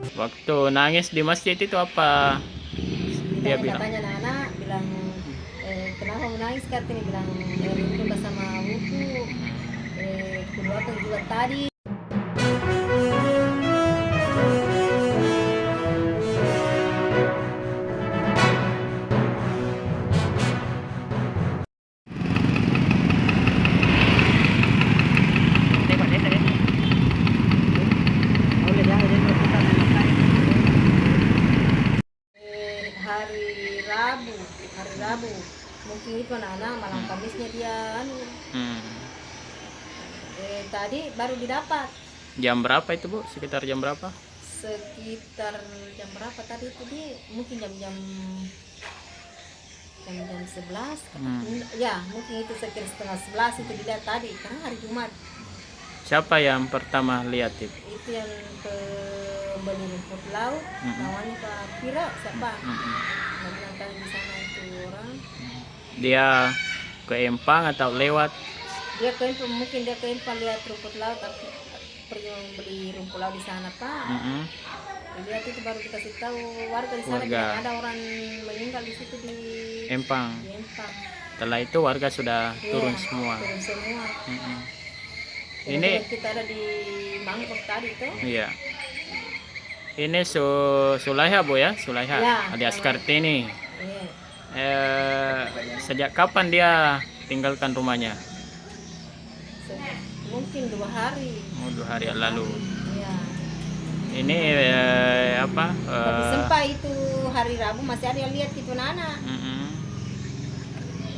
Waktu nangis di masjid itu apa dia Ditanya bilang? katanya anak bilang, kenapa menangis katanya, bilang, rindu bersama buku, kudoakan juga tadi. Tengok dia tadi. Hari Rabu mungkin itu anak-anak malam Kamisnya dia tadi baru didapat. Jam berapa itu Bu? Sekitar jam berapa? Sekitar jam berapa tadi itu, dia mungkin jam-jam 11. Ya mungkin itu sekitar setengah 11 itu dilihat tadi karena hari Jumat. Siapa yang pertama lihat itu? Itu yang pembeli rumput laut, namanya Pak Pira siapa, nggak bilang tadi di sana itu orang. Dia ke Empang atau lewat? Dia ke Empang, mungkin dia ke Empang lihat rumput laut, tapi pergi membeli rumput laut di sana Pak. Lihat itu baru dikasih tahu warga di sana, bilang ada orang meninggal di situ di Empang. Empang. Setelah itu warga sudah turun Iya, semua. turun semua. Ini Kita ada di Mangkok tadi tuh. iya. Ini Sulaiha Bu ya, Sulaiha Ya, alias Kartini. Iya. Sejak kapan dia tinggalkan rumahnya? Mungkin 2 hari. Oh, 2 hari yang lalu. Iya. Ini apa? Tapi sempat itu hari Rabu masih ada yang lihat gitu Nana.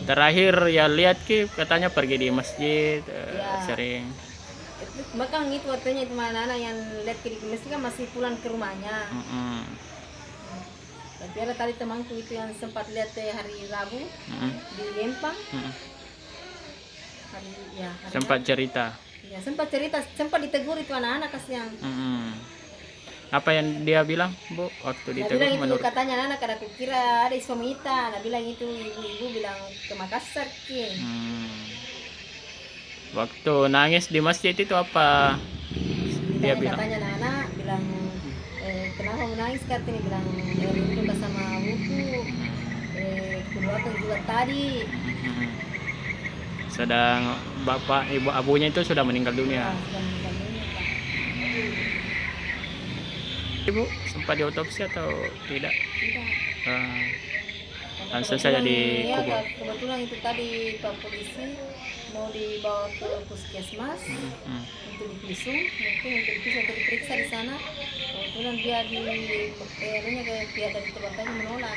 Terakhir ya lihat Ki katanya pergi di masjid Ya. sering. Bahkan itu waktunya itu mana Nana yang lihat ke di masjid kan masih pulang ke rumahnya. Tapi ada tadi temanku itu yang sempat lihat hari Rabu di Empang. Hari Sempat cerita. Ya, sempat cerita, sempat ditegur itu anak-anak kasihan. Apa yang dia bilang Bu waktu Dia ditegur bilang itu menurut? katanya anak karena aku kira ada Ismamita. Nah bilang itu ibu-ibu bilang ke Makassar Ki. Waktu nangis di masjid itu apa dia bilang? Katanya anak bilang, kenapa menangis katanya, bilang, rindu bersama buku, kudoakan juga tadi. Sedang bapak ibu abunya itu sudah meninggal dunia. Sudah meninggal dunia, Pak. Ibu sempat diotopsi atau tidak? Tidak. Langsung saja dikubur. Kebetulan itu tadi Pak Polisi mau dibawa ke puskesmas untuk divisum, mungkin untuk divisum atau diperiksa di sana. Kebetulan dia kayak pihak dari keluarganya menolak.